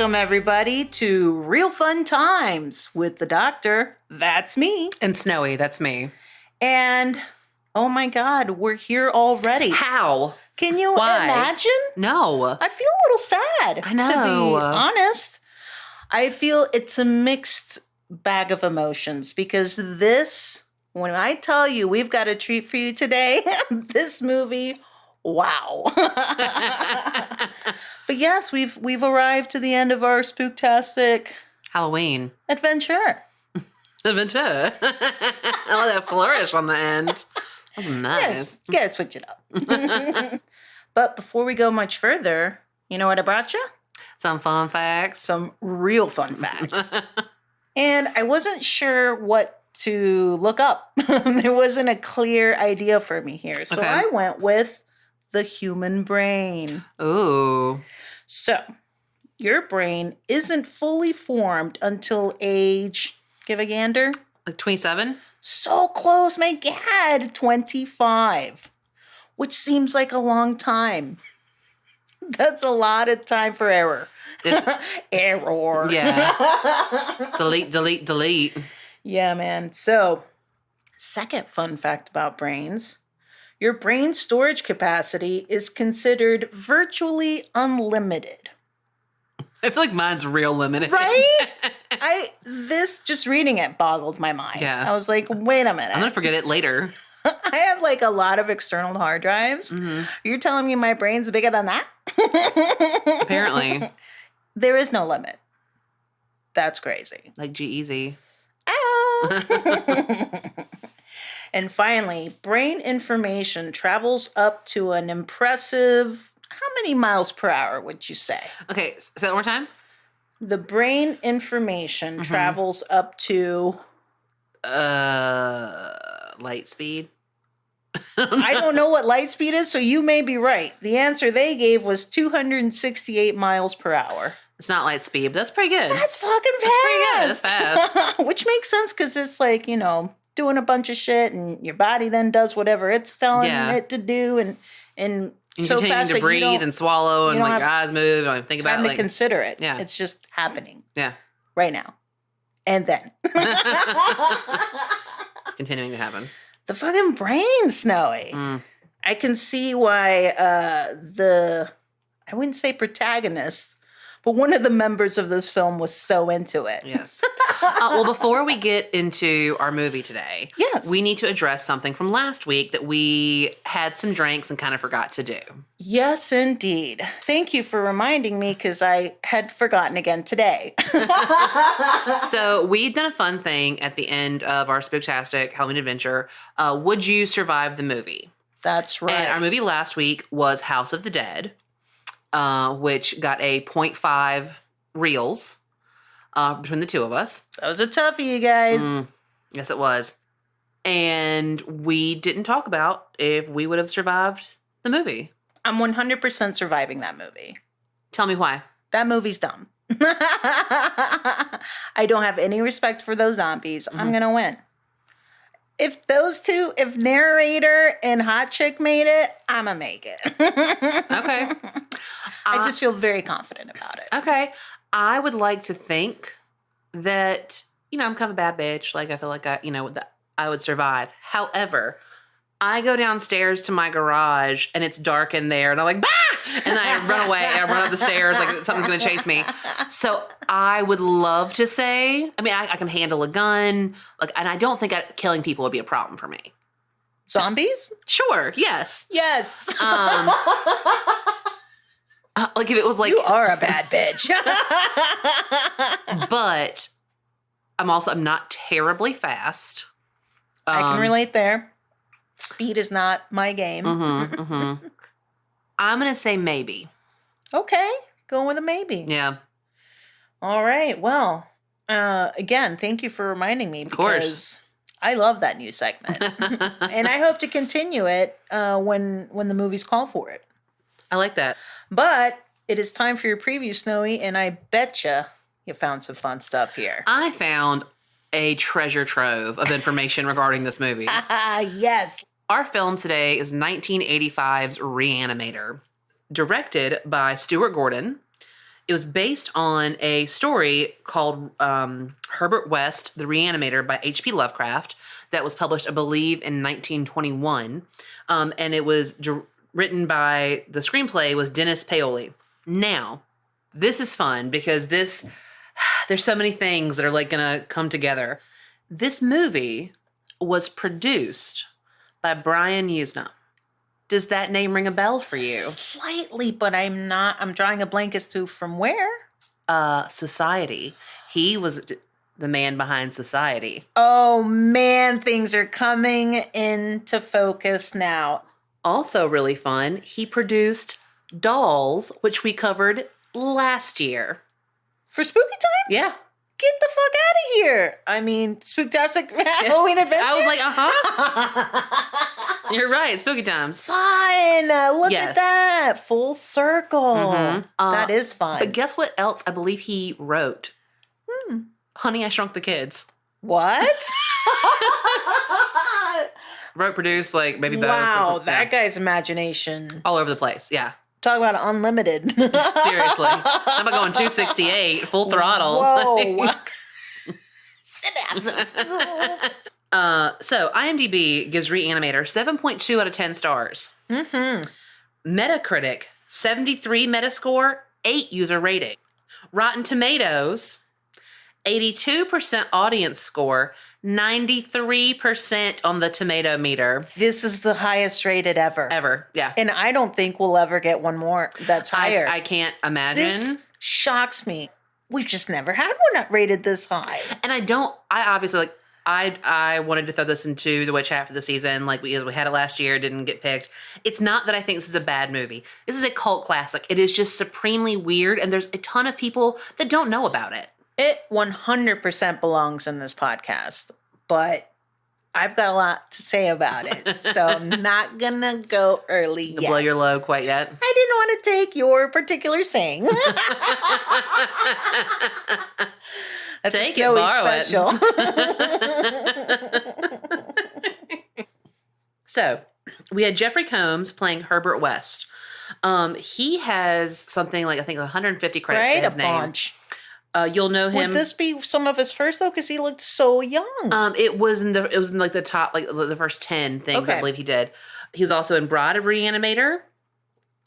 Welcome, everybody, to Real Fun Times with the Doctor. That's me. And Snowy, that's me. And, oh my God, we're here already. How? Can you imagine? No. I feel a little sad, I know. to be honest. I feel it's a mixed bag of emotions because this, when I tell you we've got a treat for you today, this movie, wow. But yes, we've arrived to the end of our Spooktastic Halloween Adventure. Adventure. I love that flourish on the end. That's nice. Gotta switch it up. But before we go much further, you know what I brought you? Some fun facts. Some real fun facts. And I wasn't sure what to look up. There wasn't a clear idea for me here. So I went with the human brain. Ooh. So, your brain isn't fully formed until age, give a gander? Like 27? So close, my God, 25. Which seems like a long time. That's a lot of time for error. Error. Yeah. delete. Yeah, man. So, second fun fact about brains. Your brain storage capacity is considered virtually unlimited. I feel like mine's real limited. Right? Just reading it boggled my mind. Yeah. I was like, wait a minute. I'm going to forget it later. I have like a lot of external hard drives. Mm-hmm. You're telling me my brain's bigger than that? Apparently. There is no limit. That's crazy. Like G-Eazy. Ow! And finally, brain information travels up to an impressive, how many miles per hour would you say? Okay, say that one more time. The brain information travels up to... light speed. I don't know what light speed is, so you may be right. The answer they gave was 268 miles per hour. It's not light speed, but that's pretty good. That's fucking fast. That's pretty good. That's fast. Which makes sense because it's like, doing a bunch of shit and your body then does whatever it's telling it to do and so fast to breathe and swallow and like your eyes move and don't even think about it. Time to consider it. Yeah. It's just happening. Yeah. Right now. And then. It's continuing to happen. The fucking brain, Snowy. I can see why I wouldn't say protagonist, but one of the members of this film was so into it. Yes. Well, before we get into our movie today, yes, we need to address something from last week that we had some drinks and kind of forgot to do. Yes, indeed. Thank you for reminding me because I had forgotten again today. So we've done a fun thing at the end of our Spooktastic Halloween Adventure. Would you survive the movie? That's right. And our movie last week was House of the Dead. Which got a 0.5 reels between the two of us. That was a toughie, you guys. Yes, it was. And we didn't talk about if we would have survived the movie. I'm 100% surviving that movie. Tell me why. That movie's dumb. I don't have any respect for those zombies. I'm going to win. If those two, if narrator and hot chick made it, I'm going to make it. Okay. I just feel very confident about it. Okay. I would like to think that, I'm kind of a bad bitch. Like, I feel like that I would survive. However, I go downstairs to my garage and it's dark in there and I'm like, bah! And then I run away and I run up the stairs like something's going to chase me. So I would love to say, I can handle a gun. And I don't think killing people would be a problem for me. Zombies? Sure. Yes. Yes. Like if it was like... You are a bad bitch. But I'm not terribly fast. I can relate there. Speed is not my game. I'm going to say maybe. Okay. Going with a maybe. Yeah. All right. Well, again, thank you for reminding me. Of course. I love that new segment. And I hope to continue it when the movies call for it. I like that. But it is time for your preview, Snowy, and I betcha you found some fun stuff here. I found a treasure trove of information regarding this movie. Yes. Our film today is 1985's Re-Animator, directed by Stuart Gordon It was based on a story called Herbert West, the Re-Animator by H.P. Lovecraft that was published, I believe, in 1921. And it was written by, the screenplay was Dennis Paoli. Now, this is fun because there's so many things that are like going to come together. This movie was produced by Brian Usna. Does that name ring a bell for you? Slightly, but I'm drawing a blank as to from where? Society. He was the man behind Society. Oh man, things are coming into focus now. Also really fun, he produced Dolls, which we covered last year. For Spooky Times? Yeah. Get the fuck out of here. I mean, Spooktastic Halloween Adventure? I was like, uh-huh. You're right. Spooky Times. Fun. Look at that. Full circle. Mm-hmm. That is fun. But guess what else I believe he wrote? Honey, I Shrunk the Kids. What? Wrote, produced, like maybe both. Wow, that guy's imagination. All over the place. Yeah. Talk about unlimited. Seriously. How about going 268, full throttle? Whoa. Synapses. So IMDb gives Re-Animator 7.2 out of 10 stars. Mm-hmm. Metacritic, 73 Metascore, 8 user rating. Rotten Tomatoes, 82% audience score, 93% on the tomato meter. This is the highest rated ever. Ever, yeah. And I don't think we'll ever get one more that's higher. I can't imagine. This shocks me. We've just never had one not rated this high. And I obviously, like, I wanted to throw this into the Witch half of the season. Like, we had it last year, didn't get picked. It's not that I think this is a bad movie. This is a cult classic. It is just supremely weird, and there's a ton of people that don't know about it. It 100% belongs in this podcast, but I've got a lot to say about it, so I'm not going to go early yet. Blow your load quite yet. I didn't want to take your particular saying. That's take a snowy it, borrow special. It. So, we had Jeffrey Combs playing Herbert West. He has something like, I think, 150 credits to his name. Bunch. You'll know him. Would this be some of his first though? Because he looked so young. It was in like the top, like the first 10 things I believe he did. He was also in Bride of Re-Animator.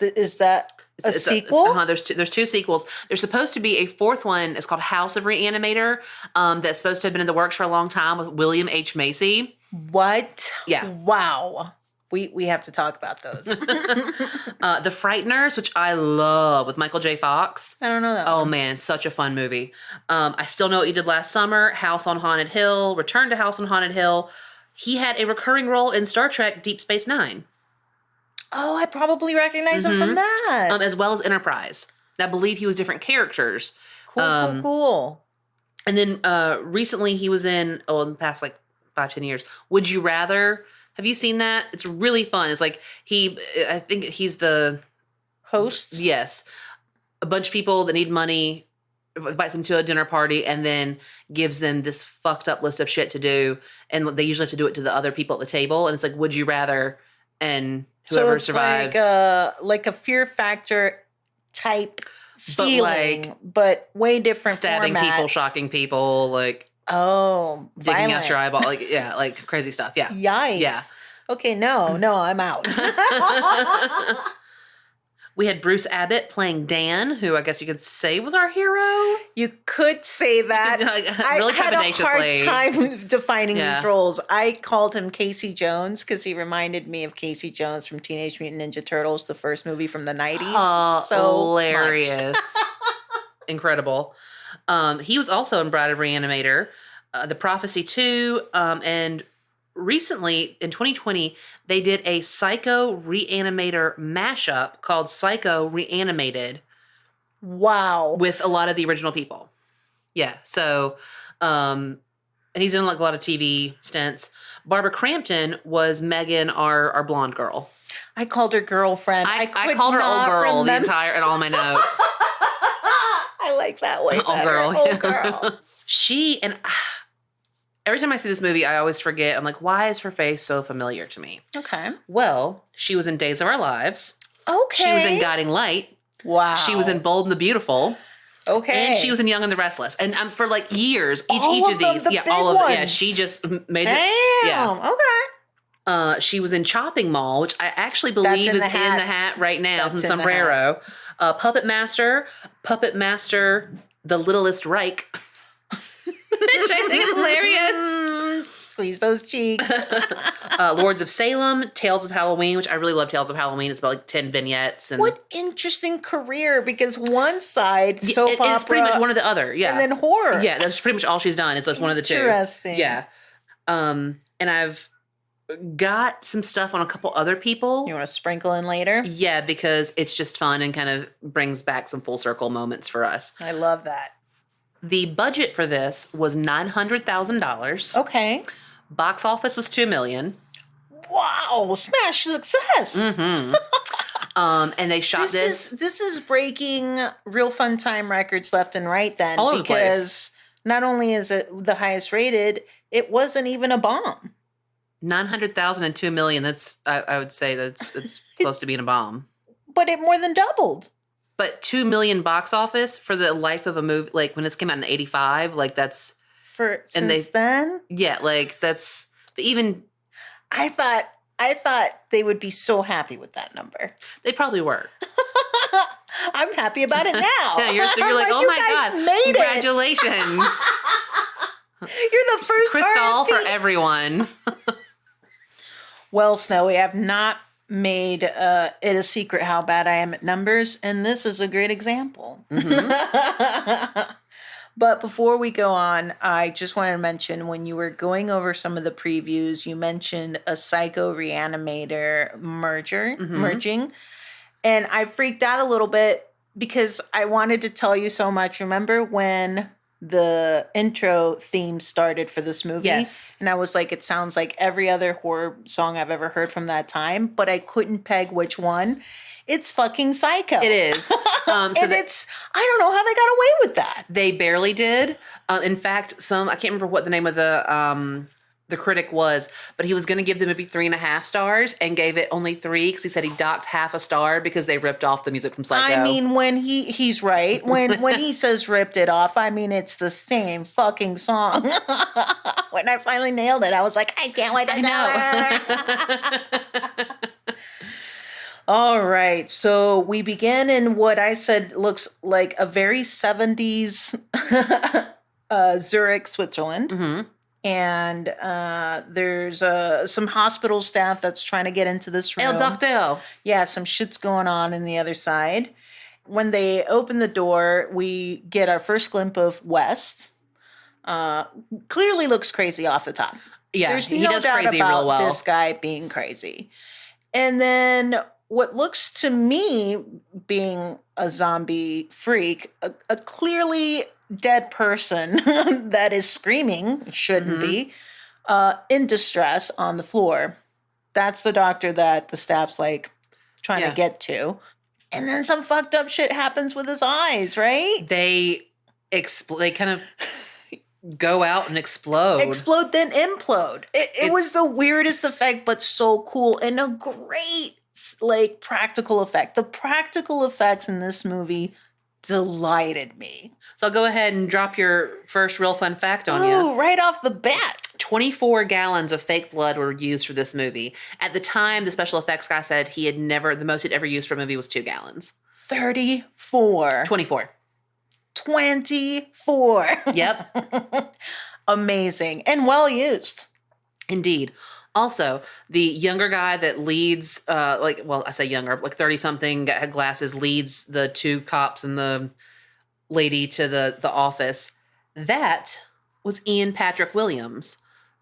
Is that a sequel? There's two sequels. There's supposed to be a fourth one. It's called House of Re-Animator. That's supposed to have been in the works for a long time with William H. Macy. What? Yeah. Wow. We have to talk about those. The Frighteners, which I love, with Michael J. Fox. I don't know that Oh, one. man, such a fun movie. I Still Know What You Did Last Summer, House on Haunted Hill, Return to House on Haunted Hill. He had a recurring role in Star Trek Deep Space Nine. Oh, I probably recognize him from that. As well as Enterprise. I believe he was different characters. Cool. And then recently he was in the past like 5-10 years, Would You Rather? Have you seen that? It's really fun. It's like I think he's the host. Yes. A bunch of people that need money, invites them to a dinner party, and then gives them this fucked up list of shit to do. And they usually have to do it to the other people at the table. And it's like, would you rather? And whoever survives. Like a Fear Factor type feeling, but way different stabbing format. people, shocking people, like digging violent. out your eyeball, like like crazy stuff. Yeah. Yikes. Yeah. Okay, no, I'm out. We had Bruce Abbott playing Dan, who I guess you could say was our hero. You could say that. Really I had a hard trepidatiously. time defining these roles. I called him Casey Jones because he reminded me of Casey Jones from Teenage Mutant Ninja Turtles, the first movie from the 90s. Hilarious. Incredible. He was also in Bride of Re-Animator, The Prophecy 2, and recently, in 2020, they did a Psycho Re-Animator mashup called Psycho Reanimated. Wow. With a lot of the original people. Yeah, so, and he's in like a lot of TV stints. Barbara Crampton was Megan, our blonde girl. I called her girlfriend. I called her old girl in all my notes. I like that way better. Old girl. Old girl. She, and every time I see this movie, I always forget. I'm like, why is her face so familiar to me? Okay. Well, she was in Days of Our Lives. Okay. She was in Guiding Light. Wow. She was in Bold and the Beautiful. Okay. And she was in Young and the Restless. And for like years, each of them, these. the Yeah, big all of ones. it. Yeah, she just made Damn. it. Yeah. Okay. She was in Chopping Mall, which I actually believe is in the hat right now, some sombrero. Puppet Master, The Littlest Reich. Which I think is hilarious. Squeeze those cheeks. Lords of Salem, Tales of Halloween, which I really love Tales of Halloween. It's about like 10 vignettes. And what interesting career, because one side, soap opera. It's pretty much one or the other, yeah. And then horror. Yeah, that's pretty much all she's done. It's like one of the two. Interesting. Yeah. And I've got some stuff on a couple other people. You want to sprinkle in later? Yeah, because it's just fun and kind of brings back some full circle moments for us. I love that. The budget for this was $900,000. Okay. Box office was $2 million. Wow, smash success. Mm-hmm. And they shot this. This is breaking Real Fun Time records left and right then. All over the place. Because not only is it the highest rated, it wasn't even a bomb. 900,000 and 2 million. That's I would say that's close to being a bomb. But it more than doubled. But 2 million box office for the life of a movie, like when this came out in 85, like that's then. Yeah, like that's even. I thought they would be so happy with that number. They probably were. I'm happy about it now. Yeah, you're like, oh my god, made congratulations! You're the first Crystal RFP. for everyone. Well, Snow, we have not made it a secret how bad I am at numbers, and this is a great example. Mm-hmm. But before we go on, I just wanted to mention when you were going over some of the previews, you mentioned a Psycho Re-Animator merging, and I freaked out a little bit because I wanted to tell you so much. Remember when the intro theme started for this movie? Yes. And I was like, it sounds like every other horror song I've ever heard from that time, but I couldn't peg which one. It's fucking Psycho. It is. I don't know how they got away with that. They barely did. In fact, I can't remember what the name of the critic was, but he was going to give the movie 3.5 stars and gave it only 3 because he said he docked half a star because they ripped off the music from Psycho. I mean, when he's right. When he says ripped it off, I mean, it's the same fucking song. When I finally nailed it, I was like, I can't wait to tell her. All right. So we begin in what I said looks like a very 70s Zurich, Switzerland. Mm-hmm. And there's some hospital staff that's trying to get into this room. El Doctor. Yeah, some shit's going on in the other side. When they open the door, we get our first glimpse of West. Clearly looks crazy off the top. Yeah, there's he no does doubt crazy about real well. this guy being crazy. And then what looks to me, being a zombie freak, a clearly dead person that is screaming, shouldn't be, in distress on the floor. That's the doctor that the staff's like trying to get to. And then some fucked up shit happens with his eyes, right? They kind of go out and explode. Explode, then implode. It was the weirdest effect, but so cool and a great like practical effect. The practical effects in this movie delighted me. So I'll go ahead and drop your first real fun fact on you. Oh, right off the bat. 24 gallons of fake blood were used for this movie. At the time, the special effects guy said the most he'd ever used for a movie was 2 gallons. 34. 24. 24. Yep. Amazing. And well used. Indeed. Also, the younger guy that leads, I say younger, like 30-something, had glasses, leads the 2 cops and the lady to the office. That was Ian Patrick Williams,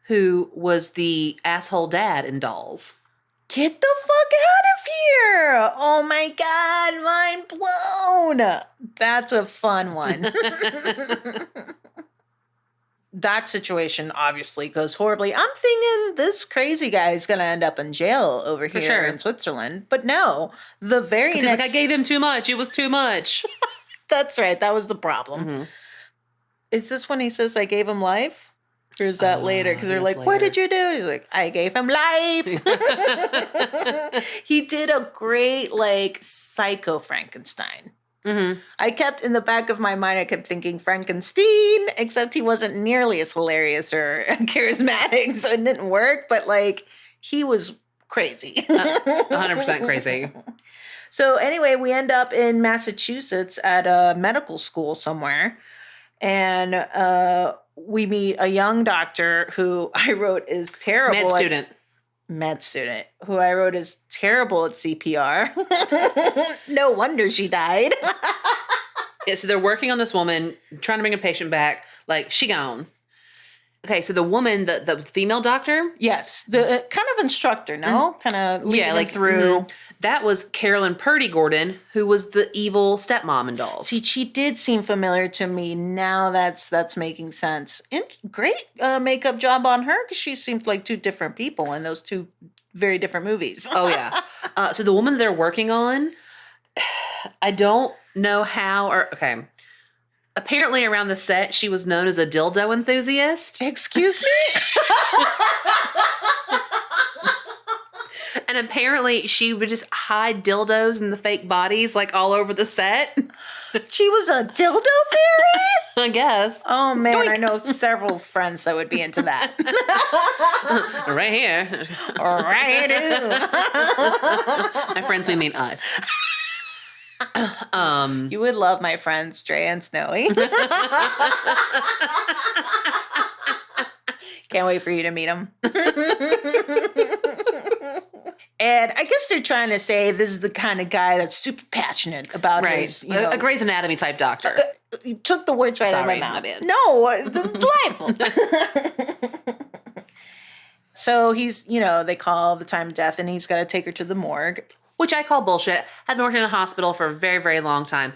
who was the asshole dad in Dolls. Get the fuck out of here. Oh my God, mind blown. That's a fun one. That situation obviously goes horribly. I'm thinking this crazy guy is going to end up in jail over here in Switzerland. But no, the very next... He's like, I gave him too much. It was too much. That's right. That was the problem. Mm-hmm. Is this when he says, I gave him life? Or is that later? Because they're like, what did you do? He's like, I gave him life. He did a great, like, psycho Frankenstein. Mm-hmm. I kept in the back of my mind, I kept thinking Frankenstein, except he wasn't nearly as hilarious or charismatic, so it didn't work. But like, he was crazy. 100% crazy. So anyway, we end up in Massachusetts at a medical school somewhere. And we meet a young doctor who I wrote is terrible. Med student who I wrote is terrible at CPR. No wonder she died. Yeah, so they're working on this woman, trying to bring a patient back. Like, she gone. Okay, so the woman, that was the female doctor? Yes, the kind of instructor, no? Kind of leading through. Mm-hmm. That was Carolyn Purdy Gordon, who was the evil stepmom in Dolls. See, she did seem familiar to me. Now that's making sense. And great makeup job on her, because she seemed like two different people in those two very different movies. Oh, yeah. So the woman they're working on, I don't know how, okay. Apparently around the set, she was known as a dildo enthusiast. Excuse me? And apparently she would just hide dildos in the fake bodies, like, all over the set. She was a dildo fairy? I guess. Oh, man, Doink. I know several friends that would be into that. Right here. Right here. My friends, we mean us. You would love my friends, Dre and Snowy. Can't wait for you to meet them. And I guess they're trying to say this is the kind of guy that's super passionate about his, a Grey's Anatomy type doctor. You took the words right out of my mouth. My bad. No, delightful. So he's, they call the time of death, and he's got to take her to the morgue. Which I call bullshit. I've been working in a hospital for a very, very long time.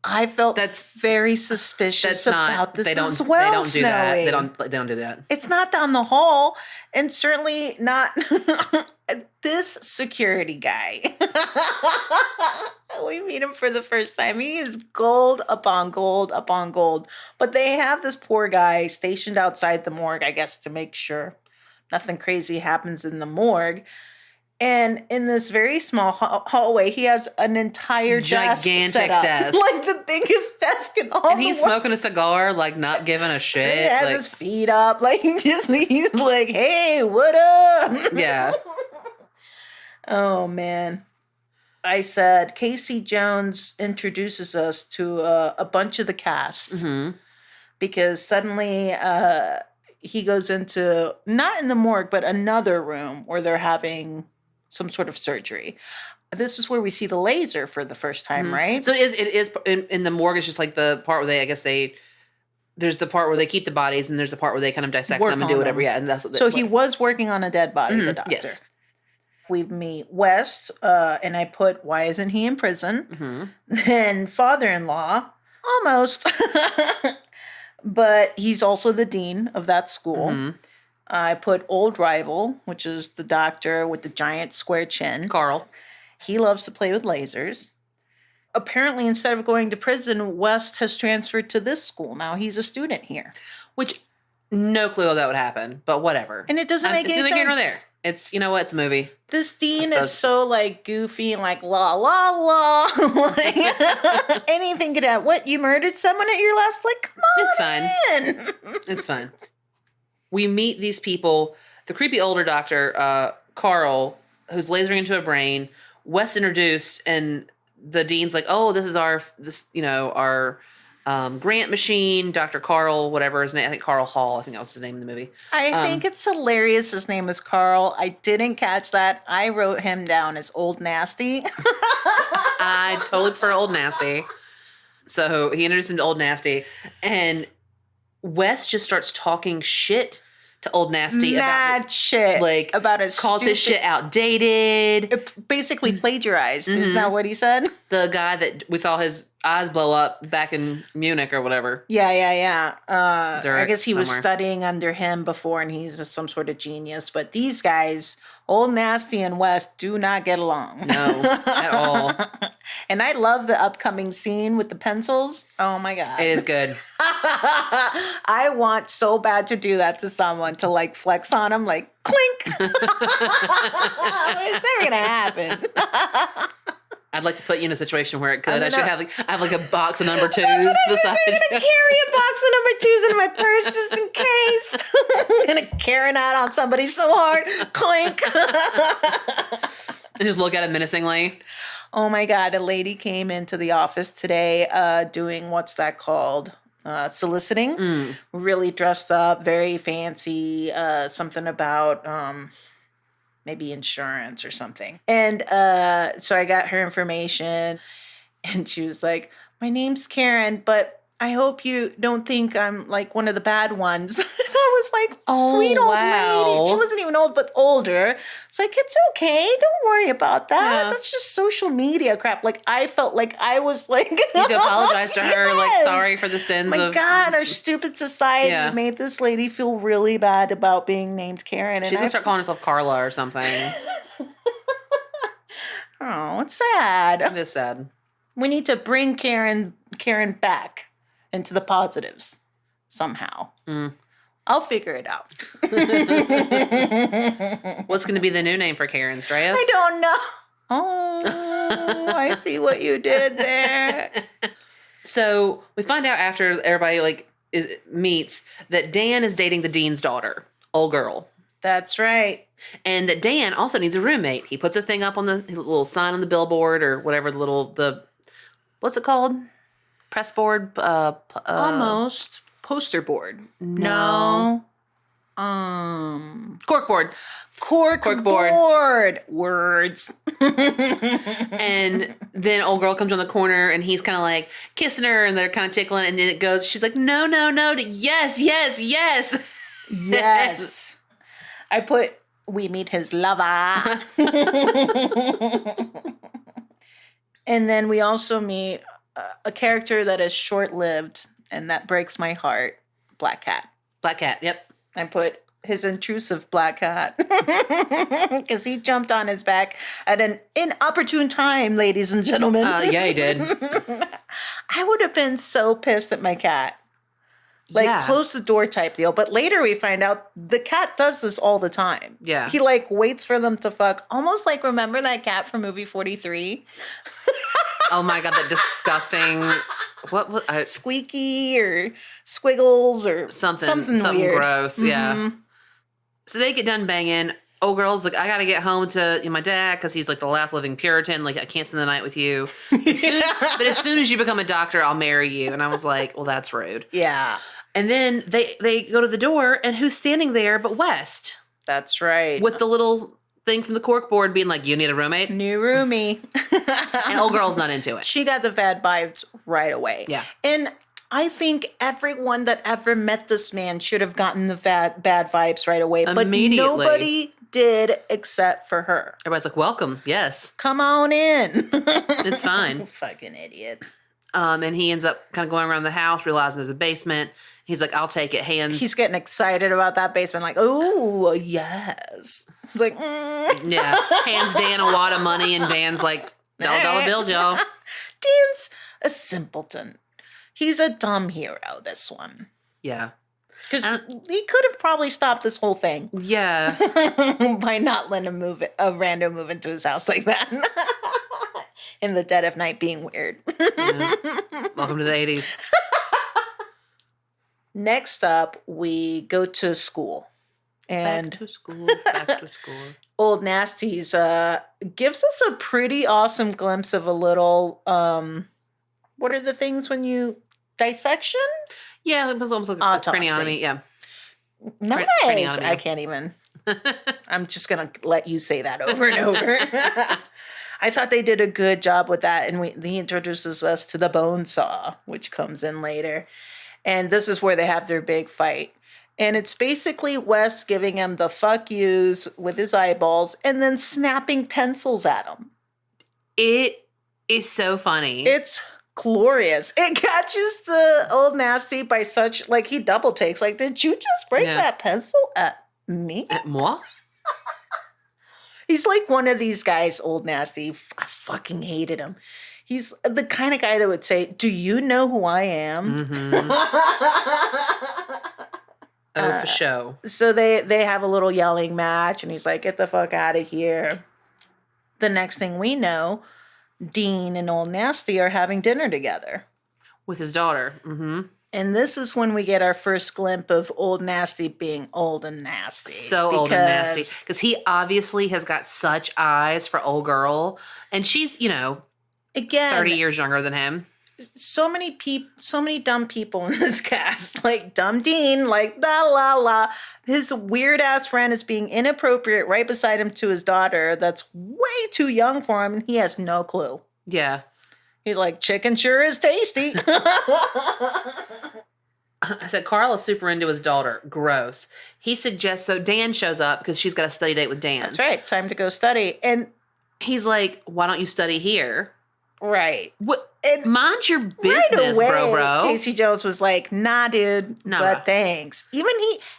I felt very suspicious about this as well. They don't do that. They don't do that. It's not down the hall, and certainly not this security guy. We meet him for the first time. He is gold upon gold upon gold. But they have this poor guy stationed outside the morgue, I guess, to make sure nothing crazy happens in the morgue. And in this very small hallway, he has an entire gigantic set up, desk, like the biggest desk in all. And he's smoking a cigar, like not giving a shit. He has his feet up, like he's like, "Hey, what up?" Yeah. Oh man, I said Casey Jones introduces us to a bunch of the cast because suddenly he goes into not in the morgue but another room where they're having some sort of surgery. This is where we see the laser for the first time, right? So it is in the morgue. It's just like the part where there's the part where they keep the bodies, and there's the part where they kind of dissect them and do whatever. Yeah, and that's he was working on a dead body. The doctor. Yes. We meet West, and I put, why isn't he in prison? Then father-in-law, almost, but he's also the dean of that school. I put old rival, which is the doctor with the giant square chin. Carl. He loves to play with lasers. Apparently, instead of going to prison, West has transferred to this school. Now he's a student here. Which, no clue how that would happen, but whatever. And it doesn't make any sense. Here nor there. It's, it's a movie. This dean is so, like, goofy and, like, la, la, la. Like, anything could happen. What, you murdered someone at your last flight? Come on. It's fine. It's fine. We meet these people. The creepy older doctor, Carl, who's lasering into a brain. Wes introduced, and the dean's like, "Oh, this is our grant machine." Dr. Carl, whatever his name, I think Carl Hall. I think that was his name in the movie. I think it's hilarious. His name is Carl. I didn't catch that. I wrote him down as Old Nasty. I totally prefer Old Nasty. So he introduced him to Old Nasty, and Wes just starts talking shit to Old Nasty about his calls his shit outdated. It basically plagiarized. Isn't that what he said? The guy that we saw his eyes blow up back in Munich or whatever. Yeah. I guess he was studying under him before, and he's some sort of genius. But these guys, Old Nasty and West, do not get along. No, at all. And I love the upcoming scene with the pencils. Oh my God. It is good. I want so bad to do that to someone, to like flex on them, like clink. It's never going to happen. I'd like to put you in a situation where it could. I have like a box of number 2s I'm beside you. gonna carry a box of number 2s in my purse just in case. I'm gonna carry it out on somebody so hard. Clink. And just look at it menacingly. Oh my God. A lady came into the office today doing, what's that called? Soliciting. Really dressed up, very fancy. Something about maybe insurance or something. And so I got her information and she was like, my name's Karen, but I hope you don't think I'm like one of the bad ones. And I was like, sweet old lady. She wasn't even old, but older. It's like, it's okay. Don't worry about that. Yeah. That's just social media crap. Like, I felt like I was like... You had to apologize to her, like, sorry for the sins of... My God, our stupid society made this lady feel really bad about being named Karen. She's going to start calling herself Carla or something. Oh, it's sad. It is sad. We need to bring Karen back into the positives somehow. I'll figure it out. What's going to be the new name for Karen? Strayas? I don't know. Oh, I see what you did there. So we find out after everybody meets that Dan is dating the dean's daughter, old girl. That's right. And that Dan also needs a roommate. He puts a thing up on the little sign on the billboard or whatever, what's it called? Press board? Almost. Poster board. No. Cork board. Cork board. Words. And then old girl comes on the corner and he's kind of like kissing her and they're kind of tickling. And then it goes, she's like, no. Yes. Yes. We meet his lover. And then we also meet a character that is short-lived and that breaks my heart. Black Cat. Black Cat, yep. I put his intrusive black cat because he jumped on his back at an inopportune time, ladies and gentlemen. Yeah, he did. I would have been so pissed at my cat. Close the door type deal. But later we find out the cat does this all the time. Yeah. He waits for them to fuck. Almost remember that cat from movie 43? Oh my God, that disgusting... What Squeaky or Squiggles or something weird. Gross, yeah. So they get done banging. Old girl's like, I got to get home to my dad because he's like the last living Puritan. Like, I can't spend the night with you. But as soon as you become a doctor, I'll marry you. And I was like, well, that's rude. Yeah. And then they go to the door, and who's standing there but West? That's right. With the little thing from the cork board being like, you need a roommate? New roomie. And old girl's not into it. She got the bad vibes right away. Yeah. And I think everyone that ever met this man should have gotten the bad vibes right away. But nobody did except for her. Everybody's like, welcome. Yes. Come on in. It's fine. Fucking idiots. And he ends up kind of going around the house, realizing there's a basement. He's like, I'll take it. He's getting excited about that basement. Like, oh, yes. He's like, Yeah. Hands Dan a wad of money, and Dan's like, $1 bills, y'all. Dan's a simpleton. He's a dumb hero, this one. Yeah. Because he could have probably stopped this whole thing. Yeah. By not letting a random move into his house like that. In the dead of night being weird. Yeah. Welcome to the 80s. Next up, we go to school. And back to school. Old Nasty's gives us a pretty awesome glimpse of a little, what are the things when you dissection? Yeah, it was almost like a craniotomy. Yeah. Nice. I can't even. I'm just going to let you say that over and over. I thought they did a good job with that. And he introduces us to the Bonesaw, which comes in later. And this is where they have their big fight. And it's basically Wes giving him the fuck yous with his eyeballs and then snapping pencils at him. It is so funny. It's glorious. It catches the Old Nasty by such, he double takes. Like, did you just break that pencil at me? At moi? He's like one of these guys, Old Nasty. I fucking hated him. He's the kind of guy that would say, do you know who I am? Mm-hmm. For show. So they have a little yelling match, and he's like, get the fuck out of here. The next thing we know, Dean and Old Nasty are having dinner together. With his daughter. Mm-hmm. And this is when we get our first glimpse of Old Nasty being old and nasty. So old and nasty. Because he obviously has got such eyes for old girl. And she's, again, 30 years younger than him. So many dumb people in this cast. Like dumb Dean, like la. His weird ass friend is being inappropriate right beside him to his daughter that's way too young for him, and he has no clue. Yeah. He's like, chicken sure is tasty. I said, Carl is super into his daughter. Gross. He suggests, so Dan shows up because she's got a study date with Dan. That's right. Time to go study. And he's like, why don't you study here? Right. What? Mind your business, right away, bro. Casey Jones was like, nah, dude, but thanks.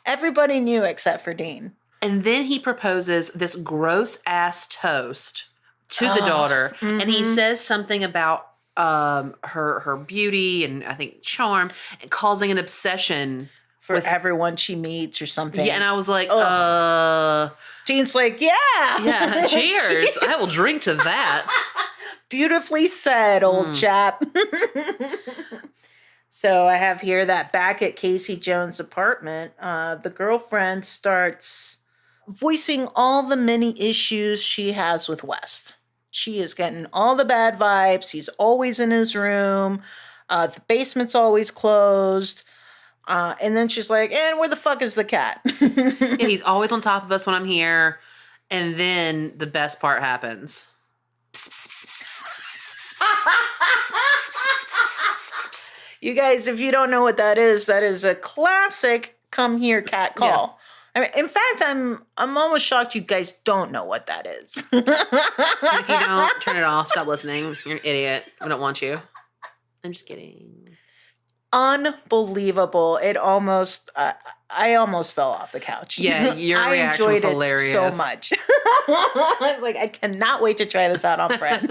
Everybody knew except for Dean. And then he proposes this gross ass toast to the daughter. Mm-hmm. And he says something about her beauty and I think charm and causing an obsession for everyone she meets or something. Yeah, and I was like, Dean's like, yeah. Cheers. I will drink to that. Beautifully said, old chap. So I have here that back at Casey Jones' apartment, the girlfriend starts voicing all the many issues she has with West. She is getting all the bad vibes. He's always in his room. The basement's always closed. And then she's like, and where the fuck is the cat? Yeah, he's always on top of us when I'm here. And then the best part happens. You guys, if you don't know what that is a classic come here cat call. Yeah. I mean, in fact, I'm almost shocked you guys don't know what that is. If you don't, turn it off. Stop listening. You're an idiot. I don't want you. I'm just kidding. Unbelievable. It almost, I almost fell off the couch. Yeah, your reaction was hilarious. So much. I was like, I cannot wait to try this out on Fred.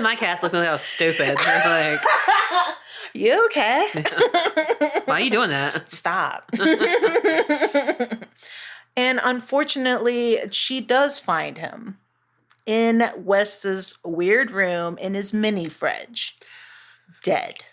My cats look like I was stupid. They're like, you okay? Why are you doing that? Stop. And unfortunately, she does find him in West's weird room in his mini fridge. Dead.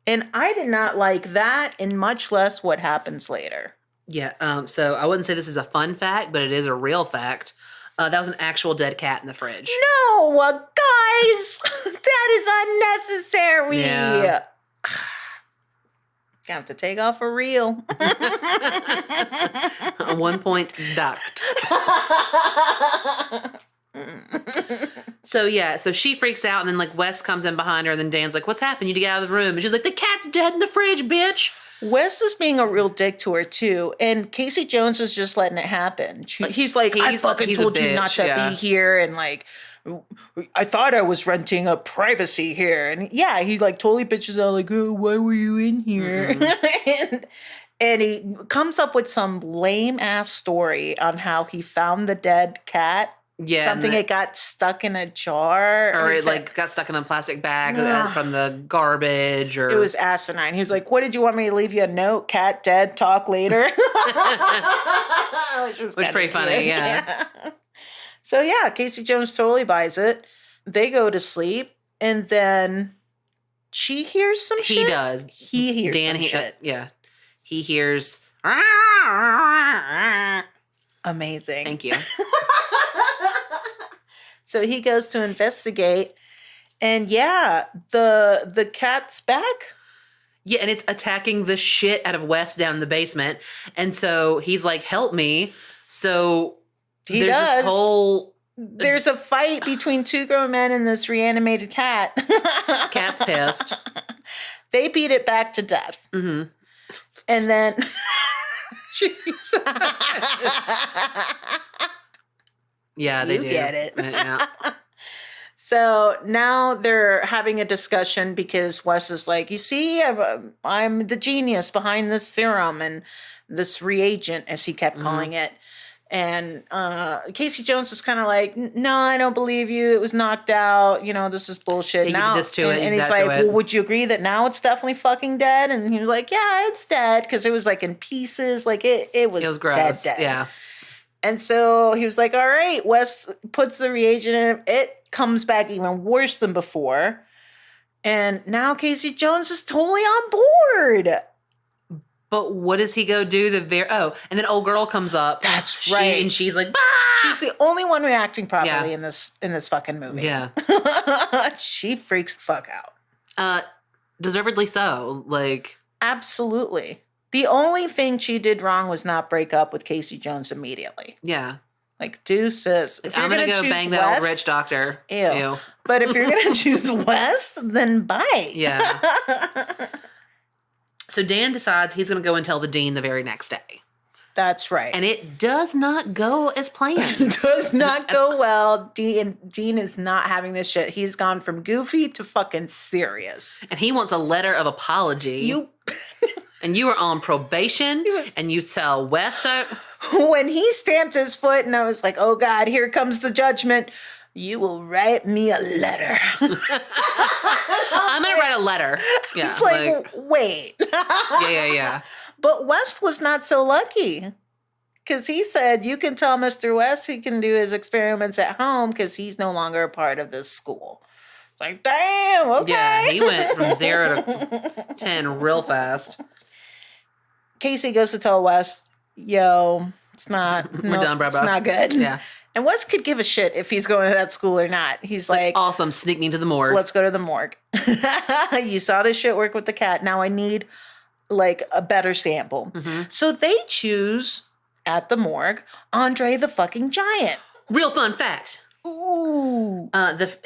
And I did not like that, and much less what happens later. Yeah, so I wouldn't say this is a fun fact, but it is a real fact. That was an actual dead cat in the fridge. No, guys! That is unnecessary! Yeah. Gonna have to take off a reel. A 1 point duct. So she freaks out, and then like Wes comes in behind her, and then Dan's like, "What's happened? You need to get out of the room." And she's like, "The cat's dead in the fridge, bitch." Wes is being a real dick to her too, and Casey Jones is just letting it happen. He's like, "I fucking told you not to be here," and like, "I thought I was renting a privacy here," and yeah, he like totally bitches out like, "Oh, why were you in here?" Mm-hmm. and he comes up with some lame ass story on how he found the dead cat. Yeah, something that got stuck in a jar. Or it like got stuck in a plastic bag from the garbage. Or it was asinine. He was like, "What did you want me to leave you a note? Cat dead, talk later." Which was pretty funny, yeah. So yeah, Casey Jones totally buys it. They go to sleep, and then she hears some shit. He does. He hears some shit. Yeah. He hears... Amazing. Thank you. So he goes to investigate, and yeah, the cat's back. Yeah, and it's attacking the shit out of Wes down in the basement. And so he's like, "Help me." So there's a fight between two grown men and this reanimated cat. Cat's pissed. They beat it back to death. Mm-hmm. And then... Yeah, they do. You get it. Yeah. So now they're having a discussion because Wes is like, "You see, I'm the genius behind this serum and this reagent," as he kept calling it. And Casey Jones is kind of like, "No, I don't believe you. It was knocked out. This is bullshit." He now, did this to it. And he's like, "Well, would you agree that now it's definitely fucking dead?" And he was like, "Yeah, it's dead," because it was like in pieces. Like it was gross. Dead. Yeah. And so he was like, "All right." Wes puts the reagent in. comes back even worse than before. And now Casey Jones is totally on board. But what does he go do? And then old girl comes up. That's right. And she's like, bah! She's the only one reacting properly in this fucking movie. Yeah. She freaks the fuck out. Deservedly so. Like, absolutely. The only thing she did wrong was not break up with Casey Jones immediately. Yeah. Like, deuces. If I'm going to go bang that old rich doctor. Ew. But if you're going to choose West, then bye. Yeah. So Dan decides he's going to go and tell the dean the very next day. That's right. And it does not go as planned. It does not go well. Dean is not having this shit. He's gone from goofy to fucking serious. And he wants a letter of apology. And you were on probation. And you tell West... When he stamped his foot and I was like, oh God, here comes the judgment. You will write me a letter. I'm going to write a letter. Yeah, it's like, wait. Yeah. But West was not so lucky. Because he said, you can tell Mr. West he can do his experiments at home because he's no longer a part of this school. It's like, damn, okay. Yeah, he went from 0 to 10 real fast. Casey goes to tell West, yo, it's not, we're done, bro. It's not good. Yeah. And Wes could give a shit if he's going to that school or not. He's like, awesome, sneak me to the morgue. Let's go to the morgue. You saw this shit work with the cat. Now I need like a better sample. Mm-hmm. So they choose at the morgue Andre the fucking Giant. Real fun fact. Ooh.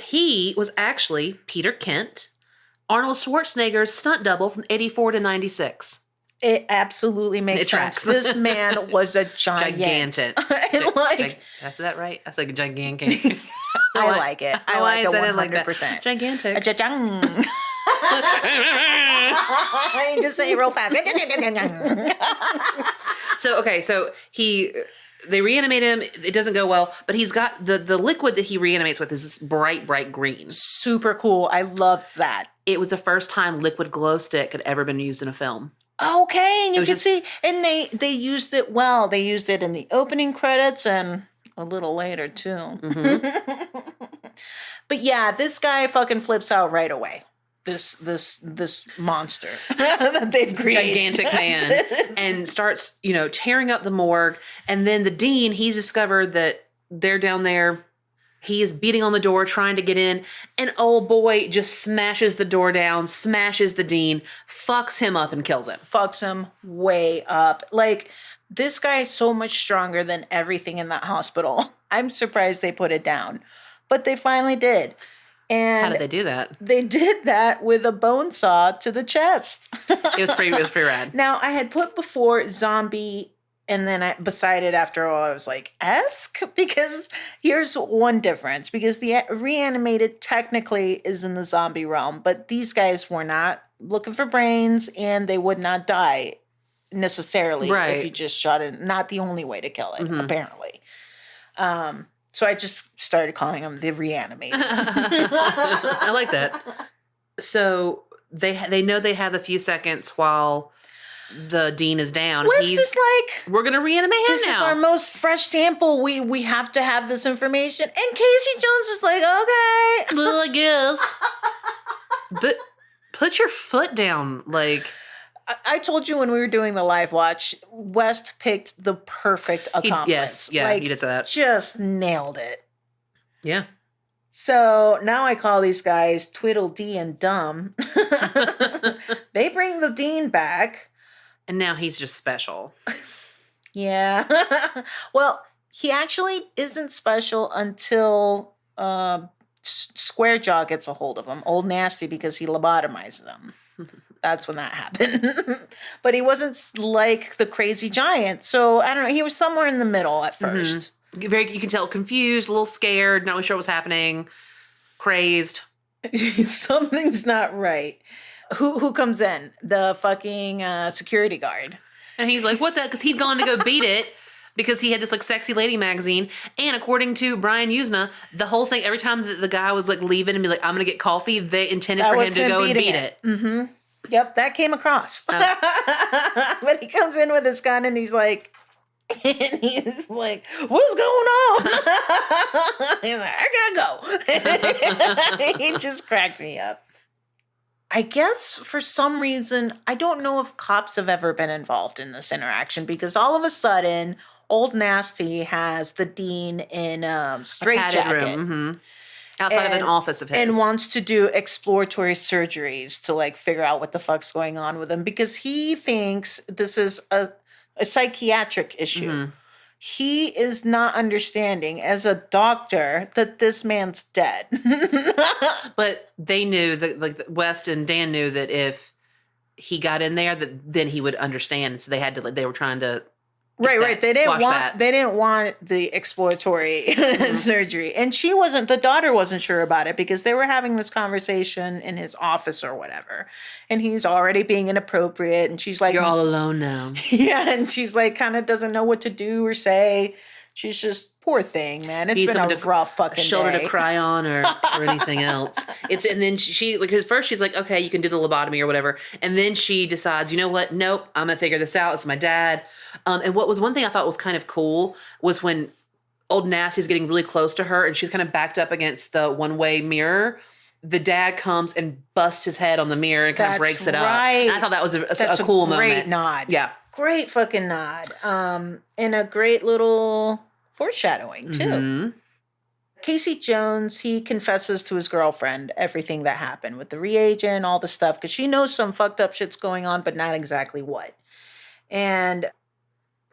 He was actually Peter Kent, Arnold Schwarzenegger's stunt double from 84 to 96. It absolutely makes sense. This man was a gigantic. Did I say that right? That's like a gigantic. I like it. I like it 100%. Gigantic. Just say it real fast. So they reanimate him. It doesn't go well, but he's got the liquid that he reanimates with is this bright green. Super cool. I love that. It was the first time liquid glow stick had ever been used in a film. Okay, and you can see, and they used it well. They used it in the opening credits and a little later too. Mm-hmm. But yeah, this guy fucking flips out right away. This monster that they've created, gigantic man, and starts tearing up the morgue. And then the dean, he's discovered that they're down there. He is beating on the door, trying to get in. And old boy just smashes the door down, smashes the dean, fucks him up and kills him. Fucks him way up. Like, this guy is so much stronger than everything in that hospital. I'm surprised they put it down. But they finally did. And how did they do that? They did that with a bone saw to the chest. It was pretty rad. Now, I had put before zombie, and then beside it after all, I was like, esque? Because here's one difference. Because the Re-Animated technically is in the zombie realm, but these guys were not looking for brains, and they would not die necessarily if you just shot it. Not the only way to kill it, apparently. So I just started calling them the Re-Animated. I like that. So they know they have a few seconds while the dean is down. West is like, we're gonna reanimate him this now. This is our most fresh sample. We have to have this information. And Casey Jones is like, okay. Well, I guess. But put your foot down. Like, I told you when we were doing the live watch, West picked the perfect accomplice. He did say that. Just nailed it. Yeah. So now I call these guys Tweedledee and Dumb. They bring the dean back. And now he's just special. Yeah. Well, he actually isn't special until Squarejaw gets a hold of him. Old Nasty, because he lobotomizes him. That's when that happened. But he wasn't like the crazy giant. So, I don't know. He was somewhere in the middle at first. Mm-hmm. You can tell confused, a little scared, not really sure what's happening, crazed. Something's not right. Who comes in? The fucking security guard. And he's like, what the? Because he'd gone to go beat it because he had this like sexy lady magazine. And according to Brian Usna, the whole thing, every time the guy was like leaving and be like, I'm going to get coffee, they intended for him to go and beat it. Mm-hmm. Yep, that came across. But he comes in with his gun and he's like, And he's like, what's going on? He's like, I gotta go. He just cracked me up. I guess for some reason, I don't know if cops have ever been involved in this interaction because all of a sudden, Old Nasty has the dean in straitjacket. Outside of an office of his. And wants to do exploratory surgeries to like figure out what the fuck's going on with him because he thinks this is a psychiatric issue. He is not understanding as a doctor that this man's dead. But they knew that, like, West and Dan knew that if he got in there, that then he would understand. So they had to, like, they were trying to. Right. They didn't want the exploratory surgery. And the daughter wasn't sure about it because they were having this conversation in his office or whatever. And he's already being inappropriate. And she's like, you're all alone now. Yeah. And she's like, kind of doesn't know what to do or say. She's just, poor thing, man. It's been a rough fucking shoulder day. To cry on or anything else. And then she, like, because first she's like, okay, you can do the lobotomy or whatever. And then she decides, you know what? Nope, I'm going to figure this out. It's my dad. And what was one thing I thought was kind of cool was when Old Nasty's getting really close to her and she's kind of backed up against the one-way mirror. The dad comes and busts his head on the mirror and kind of breaks it up. And I thought that was a cool moment. Great nod. Yeah. Great fucking nod. And a great little foreshadowing, too. Casey Jones, he confesses to his girlfriend everything that happened with the reagent, all the stuff, because she knows some fucked up shit's going on, but not exactly what. And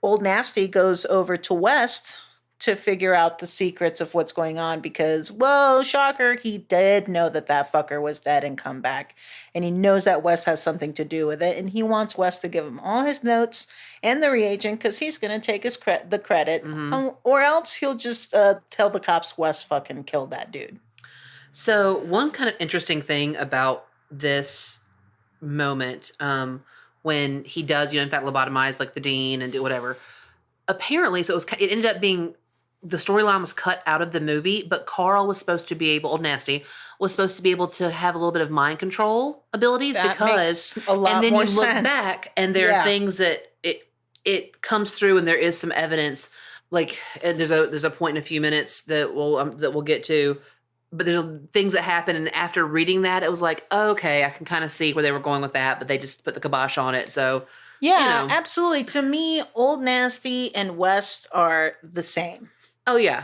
Old Nasty goes over to West to figure out the secrets of what's going on because, whoa, shocker, he did know that fucker was dead and come back. And he knows that West has something to do with it. And he wants West to give him all his notes and the reagent because he's going to take the credit. Or else he'll just tell the cops West fucking killed that dude. So one kind of interesting thing about this moment, when he does, in fact, lobotomize like the dean and do whatever. Apparently, so it ended up being the storyline was cut out of the movie, but Carl was supposed to be able, Old Nasty was supposed to be able to have a little bit of mind control abilities that because, makes a lot and then more you look sense. back and there are things that it comes through and there is some evidence. Like, and there's a point in a few minutes that we'll get to. But there's things that happen, and after reading that, it was like, okay, I can kind of see where they were going with that, but they just put the kibosh on it. So, yeah, absolutely. To me, Old Nasty and West are the same. Oh, yeah.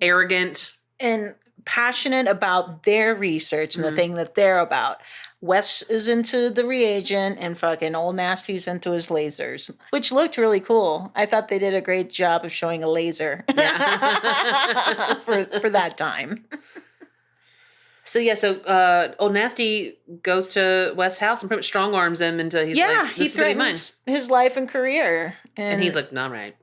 Arrogant. And passionate about their research and the thing that they're about. West is into the reagent and fucking Old Nasty's into his lasers, which looked really cool. I thought they did a great job of showing a laser for that time. So Old Nasty goes to West's house and pretty much strong arms him into he threatens his life and career, and he's like, "No, right."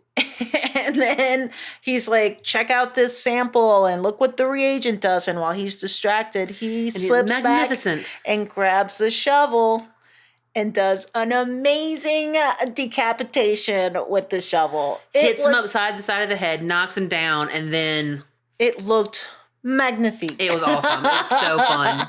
And then he's like, "Check out this sample and look what the reagent does." And while he's distracted, he slips back and grabs the shovel and does an amazing decapitation with the shovel. Hits him upside the side of the head, knocks him down, and then it looked magnifique. It was awesome. It was so fun.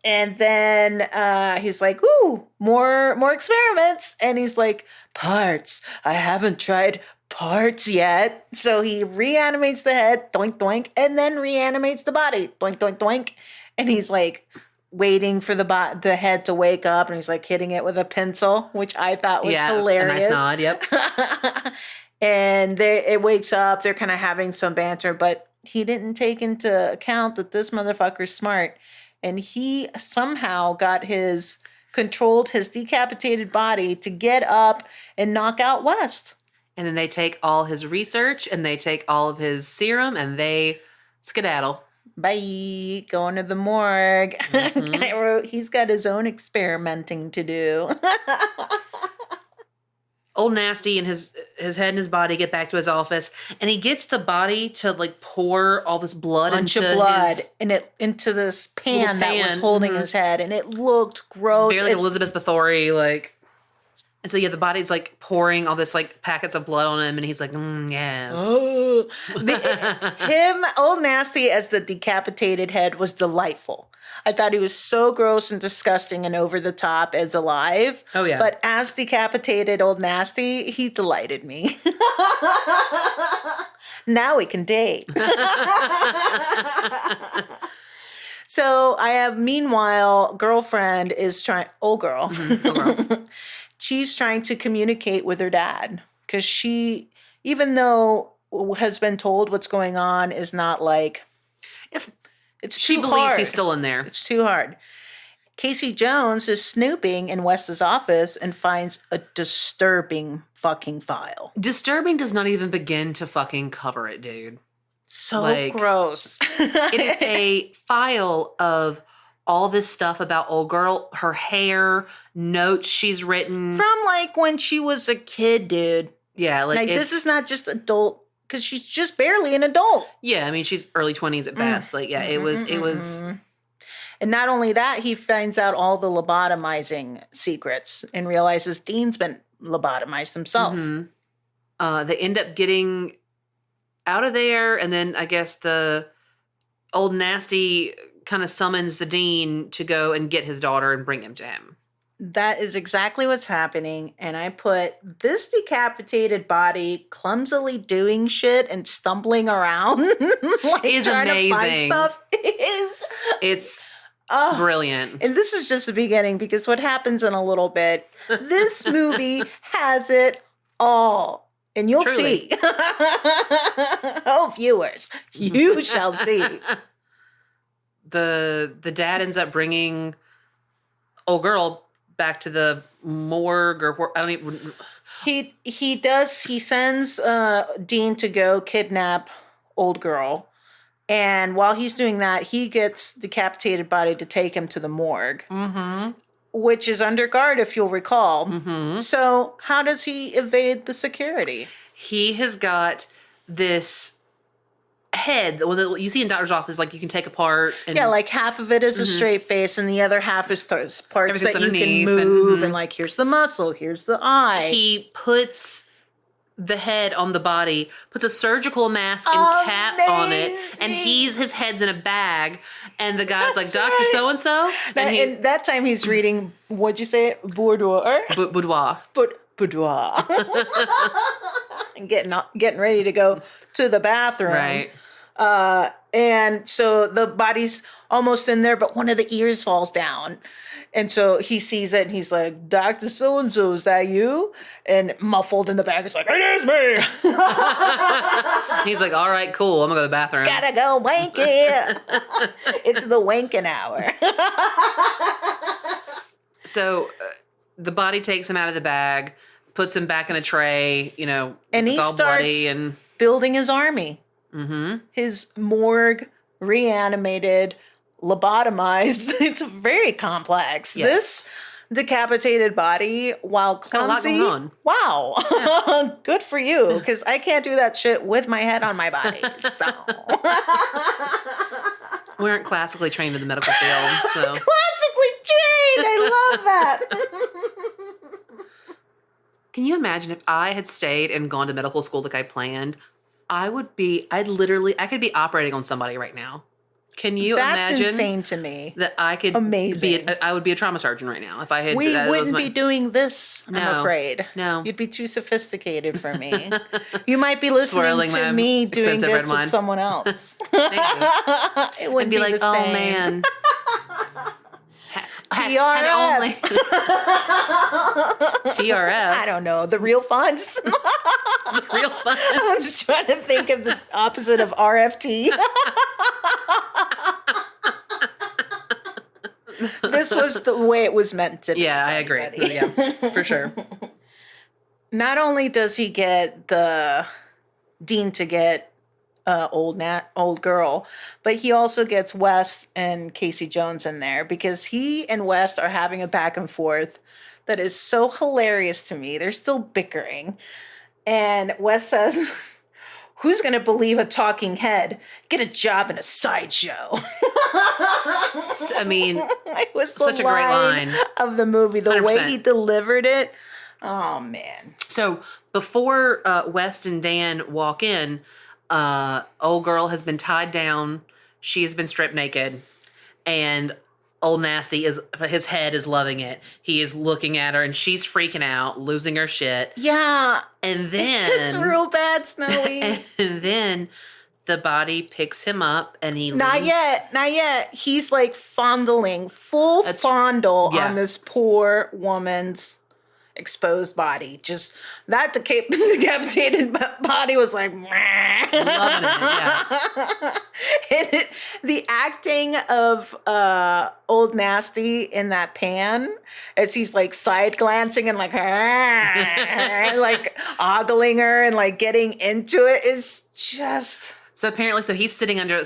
And then he's like, ooh, more experiments. And he's like, parts. I haven't tried parts yet. So he reanimates the head, doink, doink, and then reanimates the body, doink, doink, doink. And he's like waiting for the head to wake up. And he's like hitting it with a pencil, which I thought was hilarious. A nice nod, yep. And it wakes up. They're kind of having some banter, but he didn't take into account that this motherfucker's smart. And he somehow controlled his decapitated body to get up and knock out West. And then they take all his research and they take all of his serum and they skedaddle. Bye. Going to the morgue. I wrote, he's got his own experimenting to do. Old Nasty and his head and his body get back to his office, and he gets the body to like pour all this blood into this pan that was holding his head, and it looked gross. It's barely Elizabeth Bathory, like. And so, yeah, the body's like pouring all this like packets of blood on him, and he's like, yes. Oh, him, Old Nasty, as the decapitated head was delightful. I thought he was so gross and disgusting and over the top as alive. Oh, yeah. But as decapitated Old Nasty, he delighted me. Now we can date. So I have, meanwhile, girlfriend is trying, old girl. Mm-hmm. Old girl. She's trying to communicate with her dad because she, even though has been told what's going on, is not like, it's she too believes hard. he's still in there. It's too hard. Casey Jones is snooping in Wes's office and finds a disturbing fucking file. Disturbing does not even begin to fucking cover it, dude. So like, gross. It is a file of all this stuff about old girl, her hair, notes she's written. From like when she was a kid, dude. Yeah, like this is not just adult, because she's just barely an adult. Yeah, I mean, she's early 20s at best. Like, yeah, it was. And not only that, he finds out all the lobotomizing secrets and realizes Dean's been lobotomized himself. Mm-hmm. They end up getting out of there, and then I guess the Old Nasty kind of summons the Dean to go and get his daughter and bring him to him. That is exactly what's happening. And I put this decapitated body clumsily doing shit and stumbling around. Like it's trying amazing. To find stuff. It's brilliant. And this is just the beginning, because what happens in a little bit, this movie has it all. And you'll Truly. see. Oh, viewers, you shall see. The dad ends up bringing old girl back to the morgue, or I don't even. He does. He sends Dean to go kidnap old girl, and while he's doing that, he gets decapitated body to take him to the morgue, which is under guard, if you'll recall. So how does he evade the security? He has got this head that you see in doctor's office, like you can take apart. And, yeah, like half of it is a straight face, and the other half is parts that you can move, and like here's the muscle, here's the eye. He puts the head on the body, puts a surgical mask and cap on it, and his head's in a bag, and the guy's like, Dr. So-and-so? And that time he's reading, what'd you say? Boudoir? Boudoir. Boudoir. And getting ready to go to the bathroom. Right. And so the body's almost in there, but one of the ears falls down. And so he sees it and he's like, Dr. So-and-so, is that you? And muffled in the back, it's like, it is me. He's like, all right, cool. I'm going to go to the bathroom. Gotta go wank it. It's the wanking hour. So the body takes him out of the bag, puts him back in a tray, and he it's all starts bloody and building his army. His morgue, reanimated, lobotomized. It's very complex. Yes. This decapitated body, while clumsy, got a lot going on. Wow, yeah. Good for you, because I can't do that shit with my head on my body. So we aren't classically trained in the medical field. So classically trained. I love that. Can you imagine if I had stayed and gone to medical school like I planned? I could be operating on somebody right now. Can you imagine? That's insane to me. That I could amazing. I would be a trauma surgeon right now if I had. We wouldn't be doing this. No, I'm afraid. No, you'd be too sophisticated for me. You might be listening Swirling to me doing this with someone else. It wouldn't be like, the oh same. Man. TRF. TRF. I don't know. The real funds. The real funds. I was just trying to think of the opposite of RFT. This was the way it was meant to be. Yeah, I agree. Yeah, for sure. Not only does he get the Dean to get old girl, but he also gets Wes and Casey Jones in there, because he and Wes are having a back and forth that is so hilarious to me. They're still bickering, and Wes says, who's going to believe a talking head? Get a job in a sideshow. I mean, it was such a great line of the movie. The 100%. way he delivered it, Oh, man. So before West and Dan walk in, old girl has been tied down. She has been stripped naked. And old nasty his head is loving it. He is looking at her and she's freaking out, losing her shit. Yeah. And then it's real bad, Snowy. And then the body picks him up and he Not yet. He's like fondling, fondle on this poor woman's exposed body. Just that decapitated body was like loving it, and the acting of old nasty in that pan as he's like side glancing and like like ogling her and like getting into it is just so apparently he's sitting under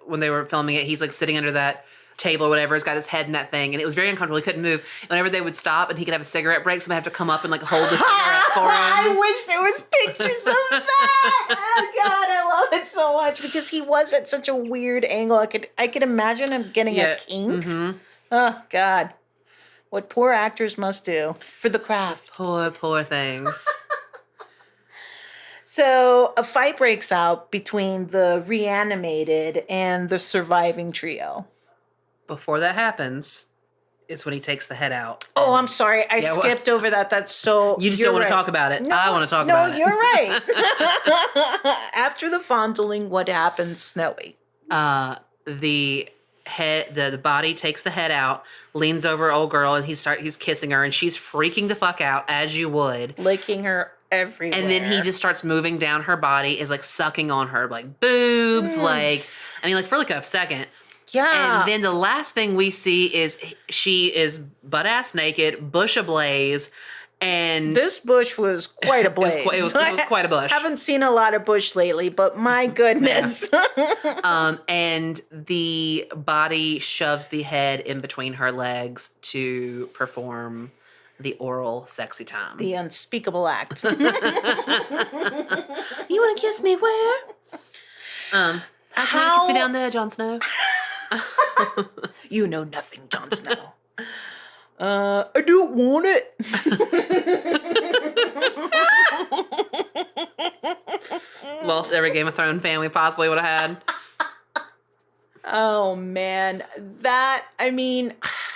when they were filming it, he's like sitting under that table or whatever, has got his head in that thing, and it was very uncomfortable. He couldn't move. Whenever they would stop and he could have a cigarette break, somebody have to come up and like hold the cigarette for him. I wish there was pictures of that. Oh God, I love it so much because he was at such a weird angle. I could imagine him getting a kink. Mm-hmm. Oh God, what poor actors must do for the craft. Poor things. So a fight breaks out between the Re-Animated and the surviving trio. Before that happens, it's when he takes the head out. Oh, I'm sorry. I skipped over that. That's so... You just don't want to talk about it. No, I want to talk about it. No, you're right. After the fondling, what happens, Snowy? The body takes the head out, leans over old girl, and he's kissing her, and she's freaking the fuck out, as you would. Licking her everywhere. And then he just starts moving down her body, is like sucking on her, like boobs, like for like a second. Yeah. And then the last thing we see is she is butt-ass naked, bush ablaze, and... This bush was quite a blaze. It was quite a bush. I haven't seen a lot of bush lately, but my goodness. And the body shoves the head in between her legs to perform the oral sexy time. The unspeakable act. You want to kiss me where? How can you kiss me down there, Jon Snow? You know nothing, Jon Snow. I don't want it. Lost every Game of Thrones fan we possibly would have had. Oh man,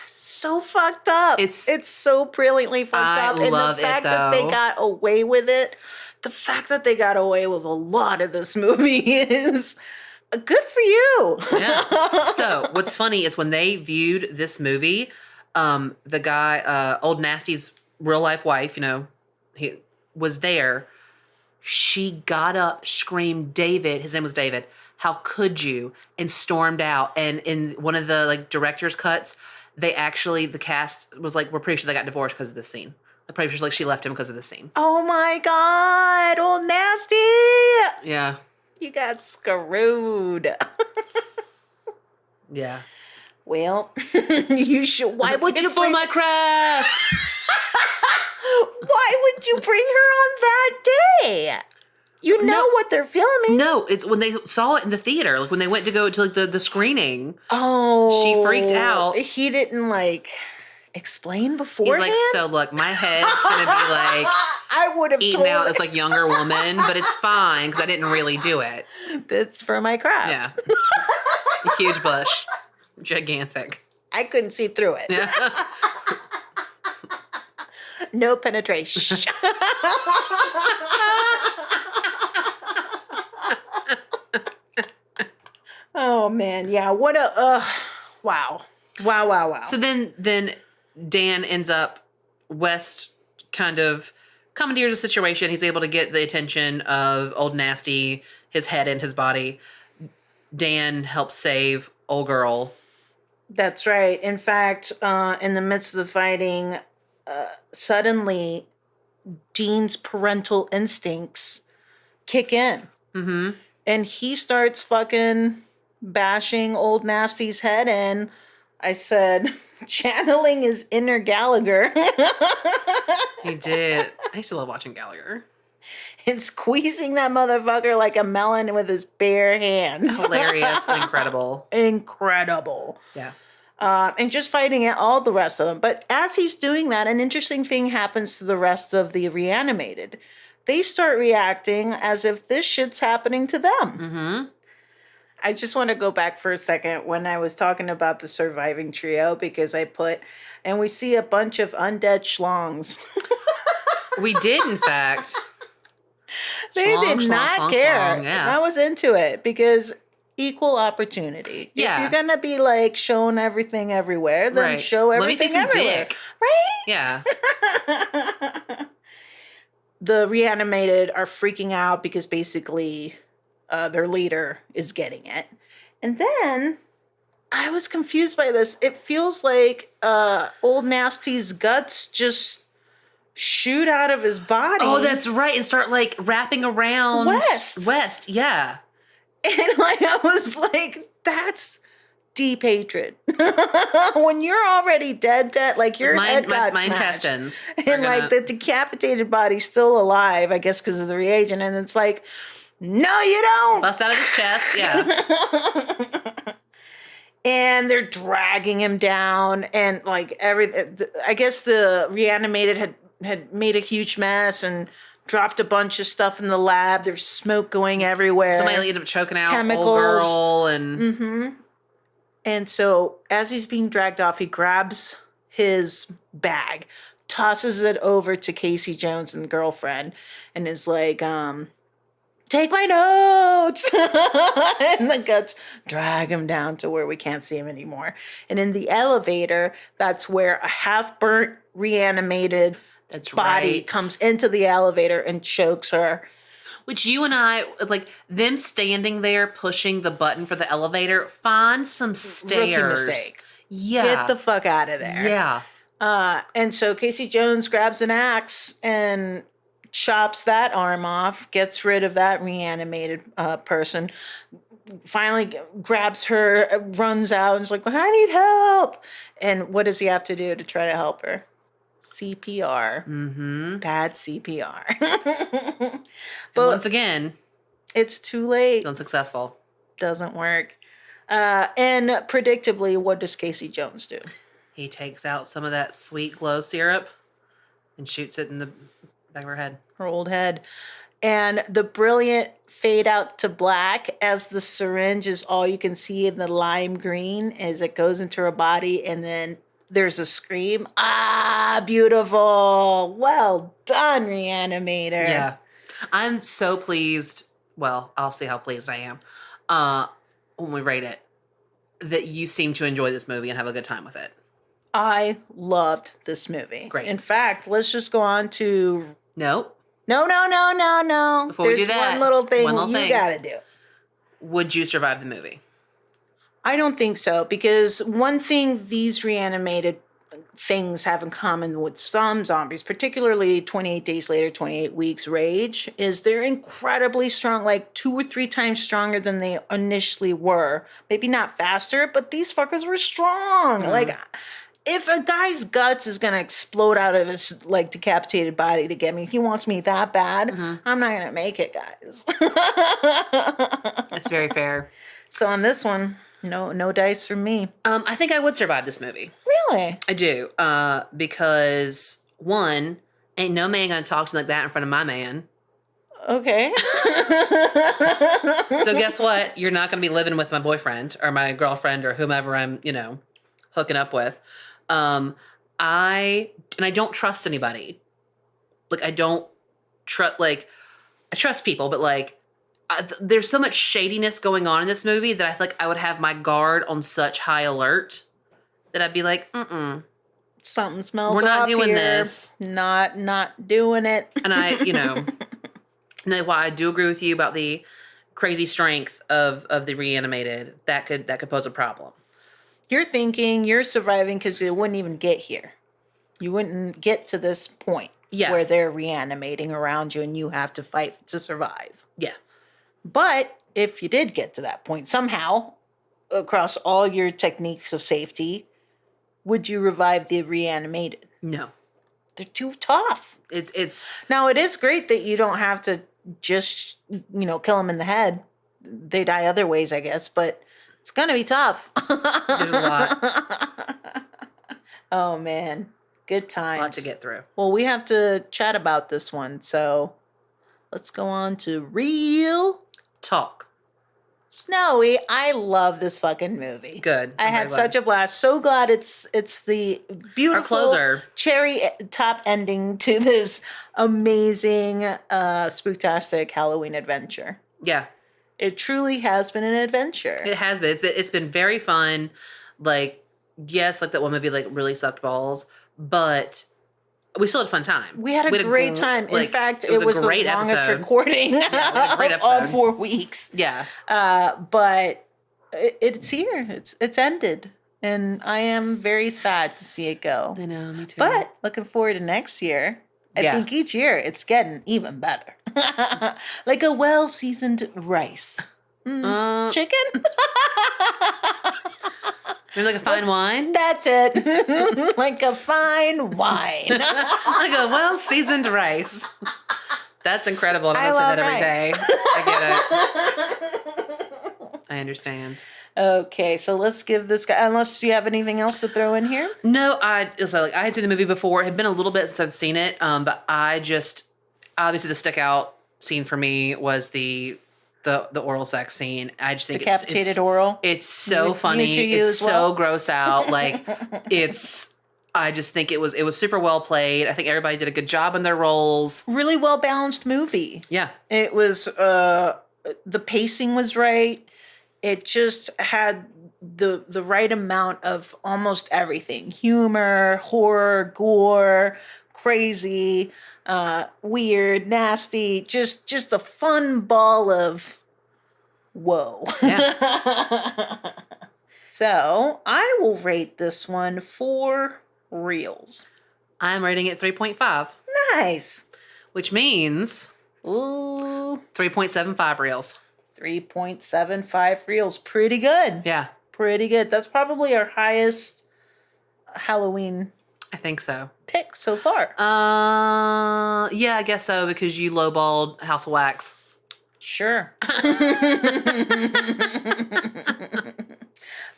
so fucked up. It's so brilliantly fucked up, and the fact that they got away with it. The fact that they got away with a lot of this movie is. Good for you. Yeah. So what's funny is when they viewed this movie, the guy, Old Nasty's real life wife, he was there. She got up, screamed, David, his name was David, how could you? And stormed out. And in one of the director's cuts, the cast was like, we're pretty sure they got divorced because of this scene. I'm pretty sure she left him because of this scene. Oh my God, Old Nasty. Yeah. You got screwed. Yeah. Well, you should. Why would you? It's for my craft. Why would you bring her on that day? You know what they're filming. No, it's when they saw it in the theater, like when they went to go to the screening. Oh, she freaked out. He didn't explain beforehand. He's like, so look, my head's gonna be like I would have eaten out this younger woman, but it's fine because I didn't really do it. That's for my craft. Yeah, a huge bush, gigantic. I couldn't see through it. Yeah. No penetration. Oh man, yeah. What a wow. So then Dan ends up, West kind of commandeers a situation. He's able to get the attention of Old Nasty, his head and his body. Dan helps save old girl. That's right. In fact, in the midst of the fighting, suddenly Dean's parental instincts kick in. Mm-hmm. And he starts fucking bashing Old Nasty's head in. I said, channeling his inner Gallagher. He did. I used to love watching Gallagher. And squeezing that motherfucker like a melon with his bare hands. Hilarious and incredible. Incredible. Yeah. and just fighting all the rest of them. But as he's doing that, an interesting thing happens to the rest of the reanimated. They start reacting as if this shit's happening to them. Mm-hmm. I just want to go back for a second when I was talking about the surviving trio, because and we see a bunch of undead schlongs. We did, in fact. They did not care. Yeah. I was into it because equal opportunity. Yeah. If you're gonna be like shown everything everywhere, then show everything everywhere. Dick. Right? Yeah. The reanimated are freaking out because basically their leader is getting it. And then I was confused by this. It feels like Old Nasty's guts just shoot out of his body. Oh, that's right. And start like wrapping around West. Yeah. And like I was like, that's deep hatred. When you're already dead, like your head got my smashed. intestines. And like the decapitated body's still alive, I guess because of the reagent. And it's like, no, you don't. Bust out of his chest. Yeah. And they're dragging him down, and like everything. I guess the reanimated had made a huge mess and dropped a bunch of stuff in the lab. There's smoke going everywhere. Somebody ended up choking out Chemicals. old girl and. Mm-hmm. And so as he's being dragged off, he grabs his bag, tosses it over to Casey Jones and the girlfriend, and is like, take my notes. And the guts drag him down to where we can't see him anymore. And in the elevator, that's where a half-burnt reanimated body comes into the elevator and chokes her. Which you and I, like, them standing there pushing the button for the elevator, find some stairs. Rookie mistake. Yeah. Get the fuck out of there. Yeah. And so Casey Jones grabs an axe and chops that arm off, gets rid of that reanimated person, finally grabs her, runs out, and is like, well, I need help. And what does he have to do to try to help her? CPR. Mm-hmm. Bad CPR. But once again, it's too late. It's unsuccessful. Doesn't work. And predictably, what does Casey Jones do? He takes out some of that sweet glow syrup and shoots it in the back of her head. Her old head. And the brilliant fade out to black as the syringe is all you can see in the lime green as it goes into her body, and then there's a scream. Ah, beautiful. Well done, Re-Animator. Yeah. I'm so pleased. Well, I'll see how pleased I am when we rate it, that you seem to enjoy this movie and have a good time with it. I loved this movie. Great. In fact, let's just go on to... Nope. No. Before There's we do that, one little thing you gotta do. Would you survive the movie? I don't think so, because one thing these reanimated things have in common with some zombies, particularly 28 Days Later, 28 Weeks Rage, is they're incredibly strong, like 2 or 3 times stronger than they initially were. Maybe not faster, but these fuckers were strong. Mm. Like, if a guy's guts is going to explode out of his, like, decapitated body to get me, he wants me that bad, I'm not going to make it, guys. That's very fair. So on this one... No dice from me. I think I would survive this movie. Really? I do. Because, one, ain't no man gonna talk to me like that in front of my man. Okay. So guess what? You're not gonna be living with my boyfriend or my girlfriend or whomever I'm, hooking up with. I don't trust anybody. Like, I don't trust, like, I trust people, but, like, there's so much shadiness going on in this movie that I feel like I would have my guard on such high alert that I'd be like, something smells we're not off doing here. this. Not doing it. And I, and while I do agree with you about the crazy strength of the reanimated, that could pose a problem. You're thinking you're surviving because it wouldn't even get here. You wouldn't get to this point where they're reanimating around you and you have to fight to survive. Yeah. But if you did get to that point somehow, across all your techniques of safety, would you revive the reanimated? No. They're too tough. It's Now, it is great that you don't have to just, kill them in the head. They die other ways, I guess, but It's going to be tough. There's a lot. Oh, man. Good times. A lot to get through. Well, we have to chat about this one. So let's go on to Real Talk. Snowy. I love this fucking movie. Good. I had such a blast. So glad it's the beautiful Our closer. Cherry top ending to this amazing Spooktastic Halloween Adventure. Yeah. It truly has been an adventure. It has been. It's been very fun. Like, yes, like that one movie like really sucked balls, but we still had a fun time. We had a great time. In fact, it was the longest episode. Recording of all 4 weeks. Yeah. But it's here. It's ended. And I am very sad to see it go. I know, me too. But looking forward to next year. I think each year it's getting even better. Like a well-seasoned rice. Chicken? Maybe like a fine wine? That's it. Like a fine wine. Like a well-seasoned rice. That's incredible. And I say that every day. I get it. I understand. Okay, so let's give this guy, unless you have anything else to throw in here? No, I had seen the movie before. It had been a little bit since I've seen it, but I just, obviously the stick out scene for me was the oral sex scene. I just think decapitated oral. It's so funny. It's so gross out. Like I just think it was super well played. I think everybody did a good job in their roles. Really well balanced movie. Yeah. It was, the pacing was right. It just had the right amount of almost everything. Humor, horror, gore, crazy, weird, nasty, just a fun ball of whoa. Yeah. So I will rate this one 4 reels. I'm rating it 3.5. Nice. Which means 3.75 reels. 3.75 reels. Pretty good. Yeah. Pretty good. That's probably our highest Halloween I think so. pick so far. Yeah, I guess so, because you lowballed House of Wax. Sure.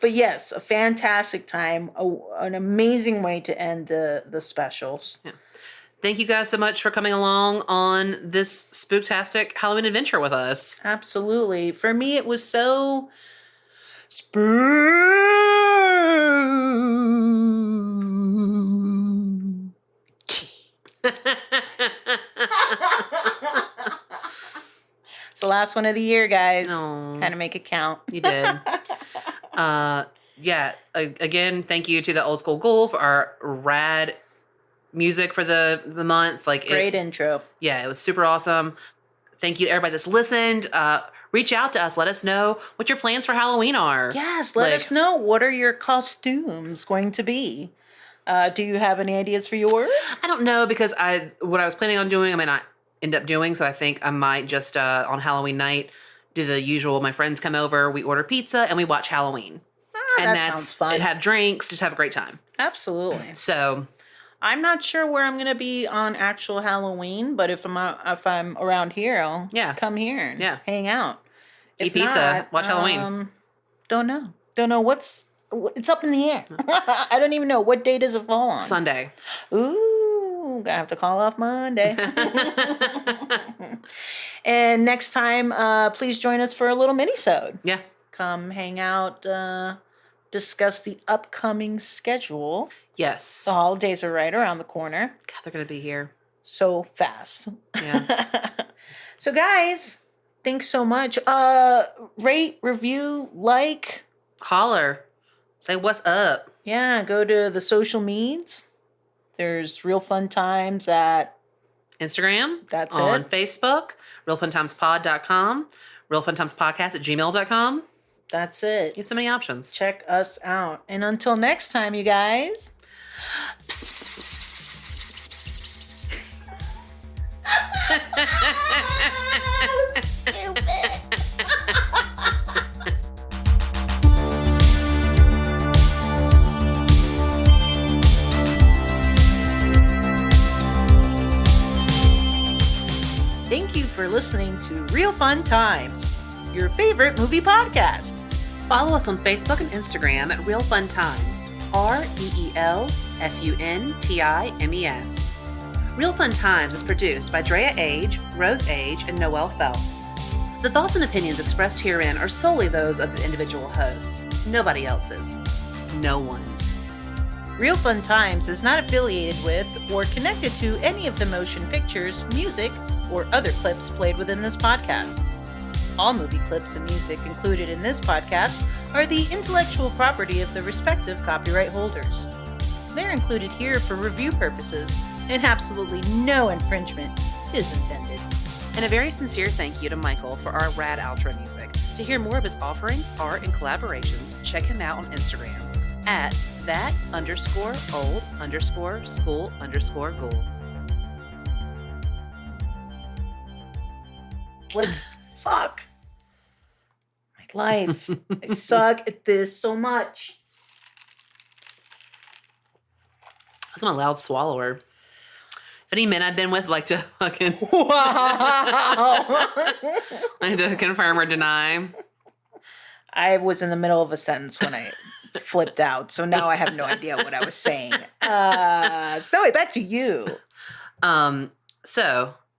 But yes, a fantastic time. An amazing way to end the specials. Yeah. Thank you guys so much for coming along on this spooktastic Halloween adventure with us. Absolutely. For me, it was so spooky. It's the last one of the year, guys. Kind of make it count. You did. Yeah. Again, thank you to the Old School Ghoul for our rad music for the month. Great intro. Yeah, it was super awesome. Thank you to everybody that's listened. Reach out to us. Let us know what your plans for Halloween are. Yes, let us know. What are your costumes going to be? Do you have any ideas for yours? I don't know, because what I was planning on doing, I may not end up doing. So I think I might just on Halloween night do the usual. My friends come over, we order pizza, and we watch Halloween. And that sounds fun. Have drinks, just have a great time. Absolutely. So I'm not sure where I'm gonna be on actual Halloween, but if I'm around here, I'll come here and hang out. Eat pizza, watch Halloween. Don't know. It's up in the air. I don't even know, what day does it fall on? Sunday. Ooh, gonna have to call off Monday. And next time, please join us for a little mini-sode. Yeah. Come hang out, discuss the upcoming schedule. Yes. The holidays are right around the corner. God, they're going to be here so fast. Yeah. So guys, thanks so much. Rate, review, like. Holler. Say what's up. Yeah, go to the social medias. There's Real Fun Times at Instagram. That's on it. Facebook. RealFunTimesPod.com. RealFunTimesPodcast@gmail.com. That's it. You have so many options. Check us out. And until next time, you guys. Thank you for listening to Real Fun Times, your favorite movie podcast. Follow us on Facebook and Instagram at Real Fun Times, ReelFunTimes. Real Fun Times is produced by Drea Age, Rose Age, and Noelle Phelps. The thoughts and opinions expressed herein are solely those of the individual hosts, nobody else's. No one's. Real Fun Times is not affiliated with or connected to any of the motion pictures, music, or other clips played within this podcast. All movie clips and music included in this podcast are the intellectual property of the respective copyright holders. They're included here for review purposes, and absolutely no infringement is intended. And a very sincere thank you to Michael for our rad outro music. To hear more of his offerings, art, and collaborations, check him out on Instagram at that_old_school_ghoul. Let's fuck. My life. I suck at this so much. I'm a loud swallower. If any men I've been with like to fucking like to confirm or deny. I was in the middle of a sentence when I flipped out, so now I have no idea what I was saying. Snowy, back to you. So